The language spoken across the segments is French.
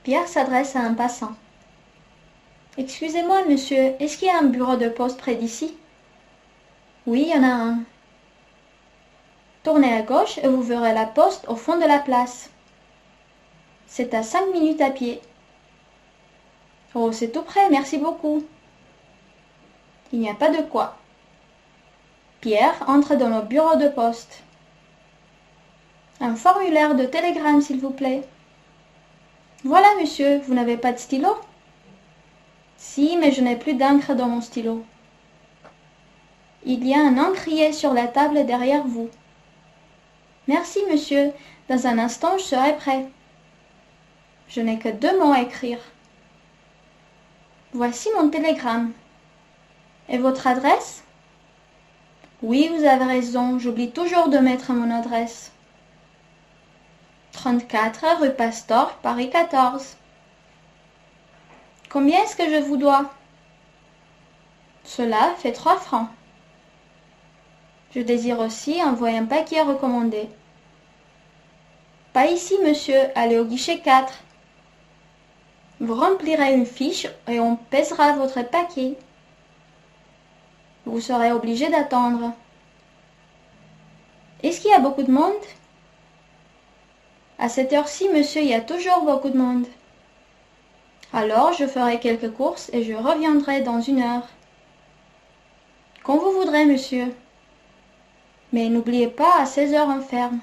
Pierre s'adresse à un passant. Excusez-moi, monsieur, est-ce qu'il y a un bureau de poste près d'ici? Oui, il y en a un. Tournez à gauche et vous verrez la poste au fond de la place. C'est à 5 minutes à pied. Oh, c'est tout près, merci beaucoup. Il n'y a pas de quoi. Pierre entre dans le bureau de poste. Un formulaire de télégramme, s'il vous plaît. Voilà, monsieur, vous n'avez pas de stylo? Si, mais je n'ai plus d'encre dans mon stylo. Il y a un encrier sur la table derrière vous. Merci, monsieur. Dans un instant, je serai prêt. Je n'ai que 2 mots à écrire. Voici mon télégramme. Et votre adresse? Oui, vous avez raison, j'oublie toujours de mettre mon adresse. 34 rue Pasteur, Paris 14. Combien est-ce que je vous dois? Cela fait 3 francs. Je désire aussi envoyer un paquet recommandé. Pas ici, monsieur, allez au guichet 4. Vous remplirez une fiche et on pèsera votre paquet. Vous serez obligé d'attendre. Est-ce qu'il y a beaucoup de monde? À cette heure-ci, monsieur, il y a toujours beaucoup de monde. Alors, je ferai quelques courses et je reviendrai dans 1 heure. Quand vous voudrez, monsieur. Mais n'oubliez pas, à 16 heures on ferme.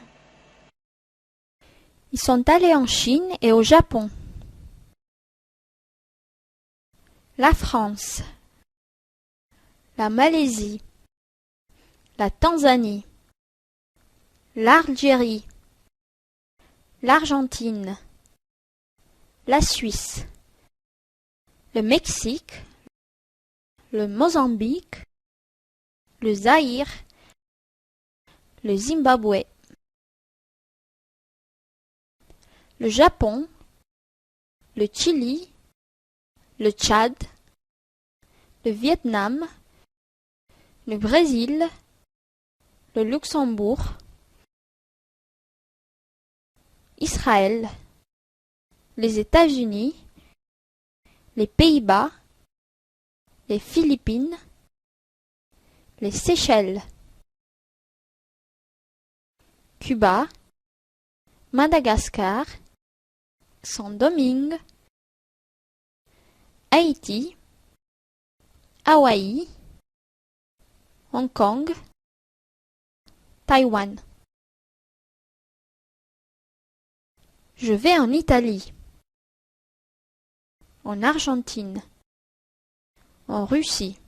Ils sont allés en Chine et au Japon. La France, la Malaisie, la Tanzanie, l'Algérie, l'Argentine, la Suisse, le Mexique, le Mozambique, le Zaïre, le Zimbabwe, le Japon, le Chili, le Tchad, le Vietnam, le Brésil, le Luxembourg, Israël, les États-Unis, les Pays-Bas, les Philippines, les Seychelles, Cuba, Madagascar, Saint-Domingue, Haïti, Hawaï, Hong Kong, Taïwan. Je vais en Italie, en Argentine, en Russie.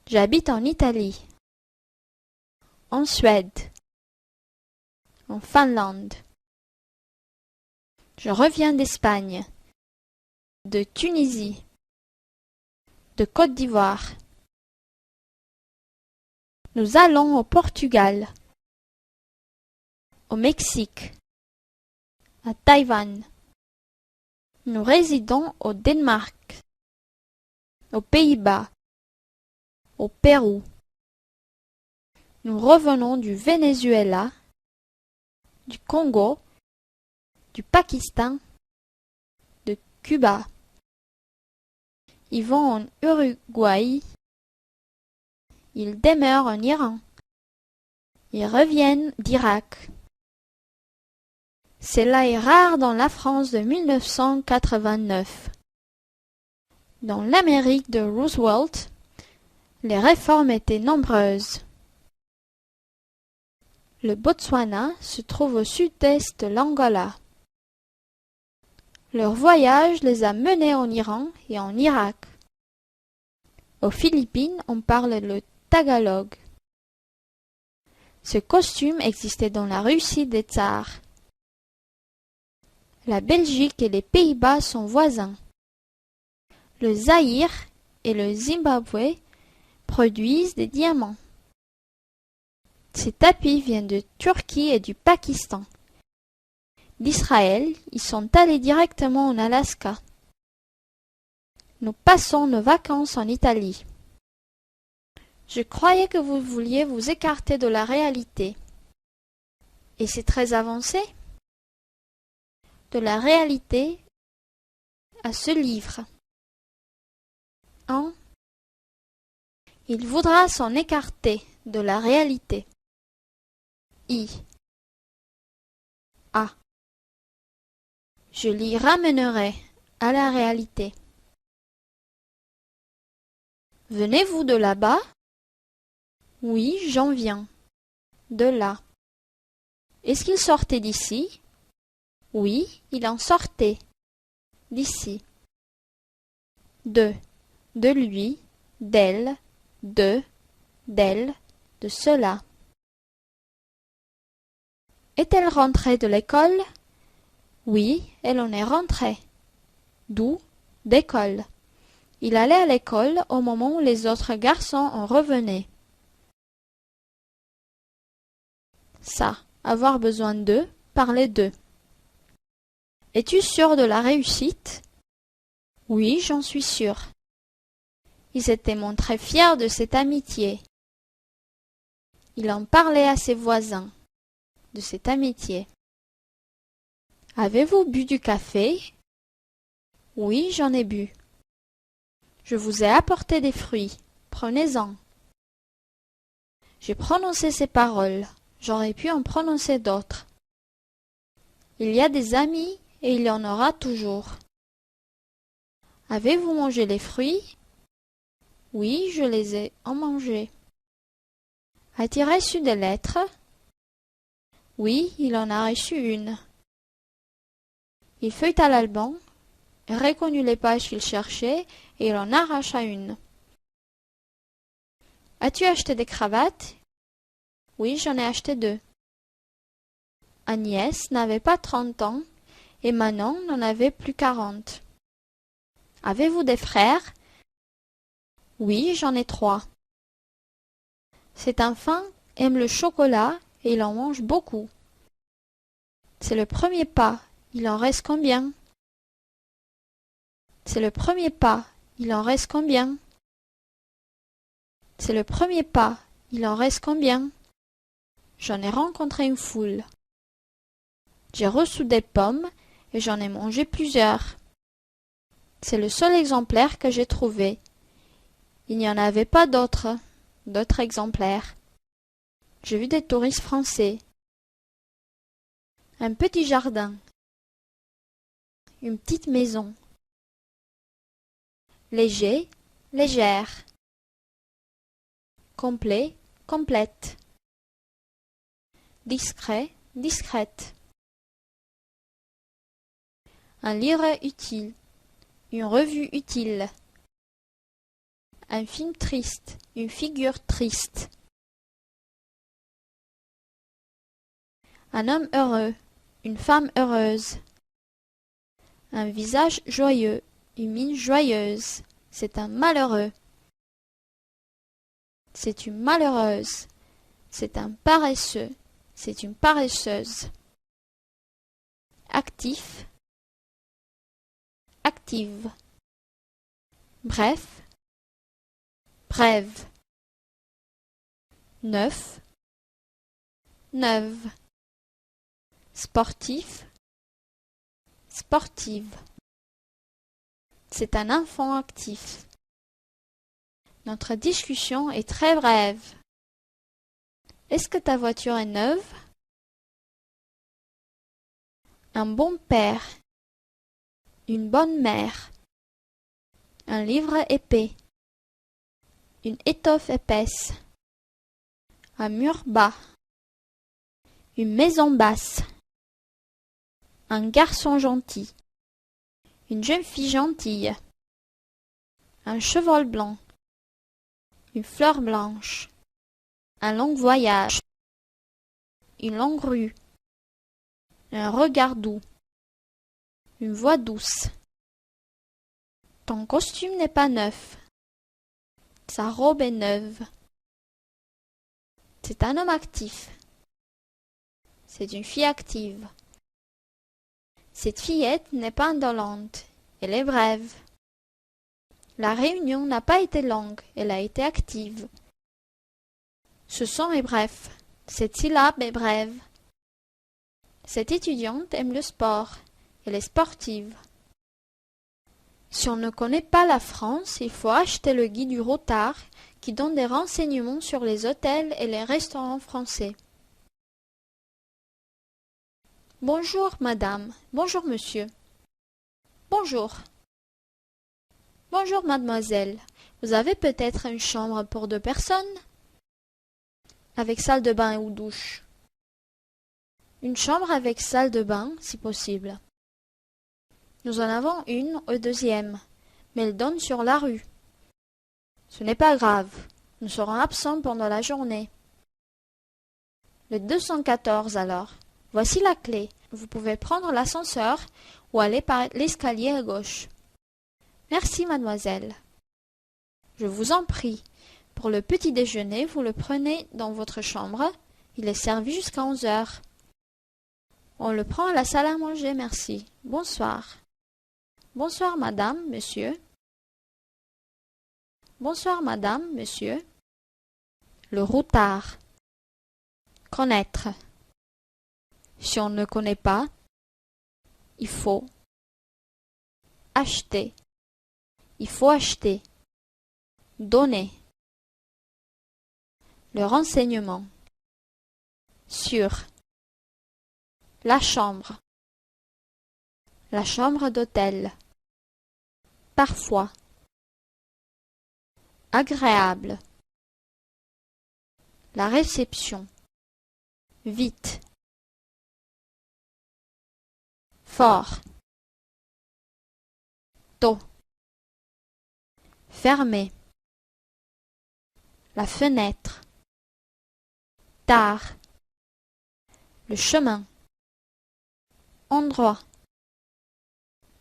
J'habite en Italie, en Suède, en Finlande. Je reviens d'Espagne, de Tunisie, de Côte d'Ivoire. Nous allons au Portugal, au Mexique, à Taïwan. Nous résidons au Danemark, aux Pays-Bas, au Pérou. Nous revenons du Venezuela, du Congo, du Pakistan, de Cuba. Ils vont en Uruguay. Ils demeurent en Iran. Ils reviennent d'Irak. Cela est rare dans la France de 1989. Dans l'Amérique de Roosevelt, les réformes étaient nombreuses. Le Botswana se trouve au sud-est de l'Angola. Leur voyage les a menés en Iran et en Irak. Aux Philippines, on parle le tagalog. Ce costume existait dans la Russie des tsars. La Belgique et les Pays-Bas sont voisins. Le Zaïre et le Zimbabwe produisent des diamants. Ces tapis viennent de Turquie et du Pakistan. D'Israël, ils sont allés directement en Alaska. Nous passons nos vacances en Italie. Je croyais que vous vouliez vous écarter de la réalité. Et c'est très avancé? de la réalité à ce livre. En. Il voudra s'en écarter de la réalité. I. A. Je l'y ramènerai à la réalité. Venez-vous de là-bas? Oui, j'en viens. De là. Est-ce qu'il sortait d'ici? Oui, il en sortait. D'ici. De lui, d'elle, d'elle, de cela. Est-elle rentrée de l'école? Oui, elle en est rentrée. D'où? D'école. Il allait à l'école au moment où les autres garçons en revenaient. Ça, avoir besoin d'eux, parler d'eux. Es-tu sûr de la réussite? Oui, j'en suis sûr. Il s'était montré fier de cette amitié. Il en parlait à ses voisins, de cette amitié. Avez-vous bu du café? Oui, j'en ai bu. Je vous ai apporté des fruits, prenez-en. J'ai prononcé ces paroles, j'aurais pu en prononcer d'autres. Il y a des amis et il y en aura toujours. Avez-vous mangé les fruits? Oui, je les ai en mangés. A-t-il reçu des lettres? Oui, il en a reçu une. Il feuilleta l'album, reconnut les pages qu'il cherchait et il en arracha une. As-tu acheté des cravates? Oui, j'en ai acheté 2. Agnès n'avait pas 30 ans et Manon n'en avait plus 40. Avez-vous des frères? Oui, j'en ai 3. Cet enfant aime le chocolat et il en mange beaucoup. C'est le premier pas, il en reste combien? C'est le premier pas, il en reste combien? C'est le premier pas, il en reste combien? J'en ai rencontré une foule. J'ai reçu des pommes et j'en ai mangé plusieurs. C'est le seul exemplaire que j'ai trouvé. Il n'y en avait pas d'autres exemplaires. J'ai vu des touristes français. Un petit jardin. Une petite maison. Léger, légère. Complet, complète. Discret, discrète. Un livre utile. Une revue utile. Un film triste. Une figure triste. Un homme heureux. Une femme heureuse. Un visage joyeux. Une mine joyeuse. C'est un malheureux. C'est une malheureuse. C'est un paresseux. C'est une paresseuse. Actif. Active. Bref. Brève. Neuf. Neuve. Sportif. Sportive. C'est un enfant actif. Notre discussion est très brève. Est-ce que ta voiture est neuve? Un bon père. Une bonne mère. Un livre épais. Une étoffe épaisse. Un mur bas. Une maison basse. Un garçon gentil. Une jeune fille gentille. Un cheval blanc. Une fleur blanche. Un long voyage. Une longue rue. Un regard doux. Une voix douce. Ton costume n'est pas neuf. Sa robe est neuve. C'est un homme actif. C'est une fille active. Cette fillette n'est pas indolente. Elle est brève. La réunion n'a pas été longue. Elle a été active. Ce son est bref. Cette syllabe est brève. Cette étudiante aime le sport. Elle est sportive. Si on ne connaît pas la France, il faut acheter le guide du routard qui donne des renseignements sur les hôtels et les restaurants français. Bonjour, madame. Bonjour, monsieur. Bonjour. Bonjour, mademoiselle. Vous avez peut-être une chambre pour 2 personnes? Avec salle de bain ou douche? Une chambre avec salle de bain, si possible. Nous en avons une au 2e, mais elle donne sur la rue. Ce n'est pas grave, nous serons absents pendant la journée. Le 214 alors. Voici la clé. Vous pouvez prendre l'ascenseur ou aller par l'escalier à gauche. Merci, mademoiselle. Je vous en prie. Pour le petit déjeuner, vous le prenez dans votre chambre. Il est servi jusqu'à 11 heures. On le prend à la salle à manger, merci. Bonsoir. Bonsoir, madame, monsieur. Bonsoir, madame, monsieur. Le routard. Connaître. Si on ne connaît pas, il faut acheter. Il faut acheter. Donner. Le renseignement. Sur. La chambre. La chambre d'hôtel. Parfois. Agréable. La réception. Vite. Fort. Tôt. Fermé. La fenêtre. Tard. Le chemin. Endroit.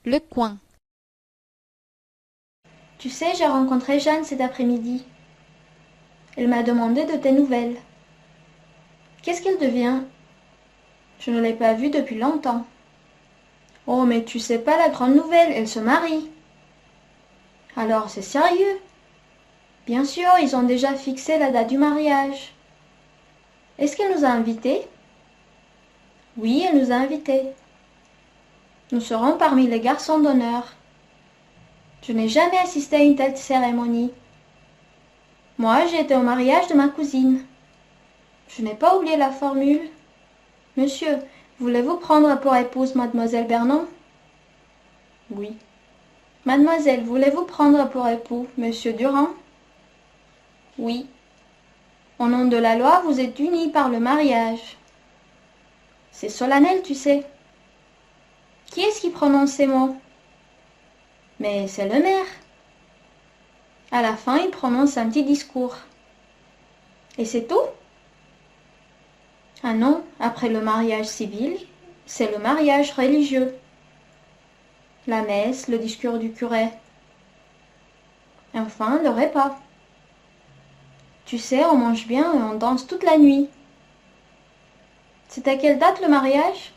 Le coin. Tu sais, j'ai rencontré Jeanne cet après-midi. Elle m'a demandé de tes nouvelles. Qu'est-ce qu'elle devient? Je ne l'ai pas vue depuis longtemps. Oh, mais tu sais pas la grande nouvelle, elle se marie. Alors, c'est sérieux? Bien sûr, ils ont déjà fixé la date du mariage. Est-ce qu'elle nous a invités? Oui, elle nous a invités. Nous serons parmi les garçons d'honneur. Je n'ai jamais assisté à une telle cérémonie. Moi, j'ai été au mariage de ma cousine. Je n'ai pas oublié la formule. Monsieur, voulez-vous prendre pour épouse mademoiselle Bernon? Oui. Mademoiselle, voulez-vous prendre pour époux monsieur Durand? Oui. Au nom de la loi, vous êtes unis par le mariage. C'est solennel, tu sais. Qui est-ce qui prononce ces mots? Mais c'est le maire. À la fin, il prononce un petit discours. Et c'est tout? Ah non, après le mariage civil, c'est le mariage religieux. La messe, le discours du curé. Enfin, le repas. Tu sais, on mange bien et on danse toute la nuit. C'est à quelle date le mariage?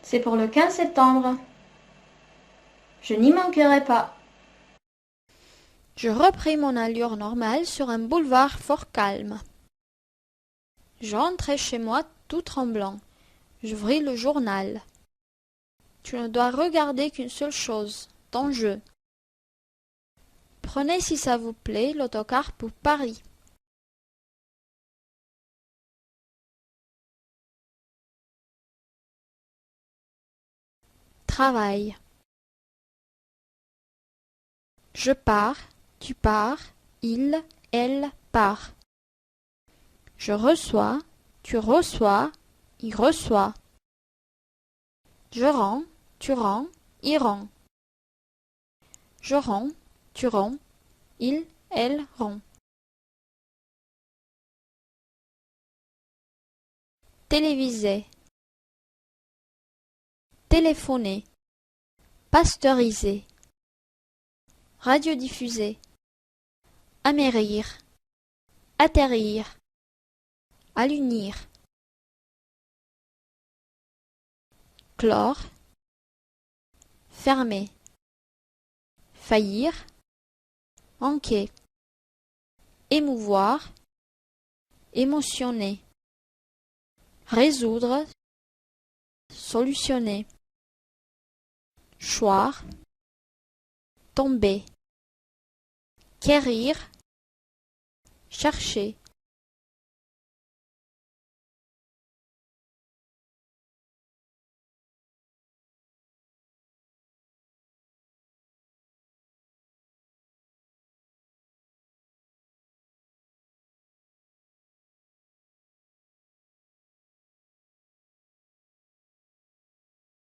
C'est pour le 15 septembre. Je n'y manquerai pas. Je repris mon allure normale sur un boulevard fort calme. Je rentrai chez moi tout tremblant. J'ouvris le journal. Tu ne dois regarder qu'une seule chose, ton jeu. Prenez, si ça vous plaît, l'autocar pour Paris. Travail. Je pars, tu pars, il, elle part. Je reçois, tu reçois, il reçoit. Je rends, tu rends, il rend. Je rends, tu rends, il, elle rend. Téléviser. Téléphoner. Pasteuriser. Radiodiffuser. Amérir. Atterrir. Allunir. Clore. Fermer. Faillir. Manquer. Émouvoir. Émotionner. Résoudre. solutionner. Choir, tomber. Quérir, chercher.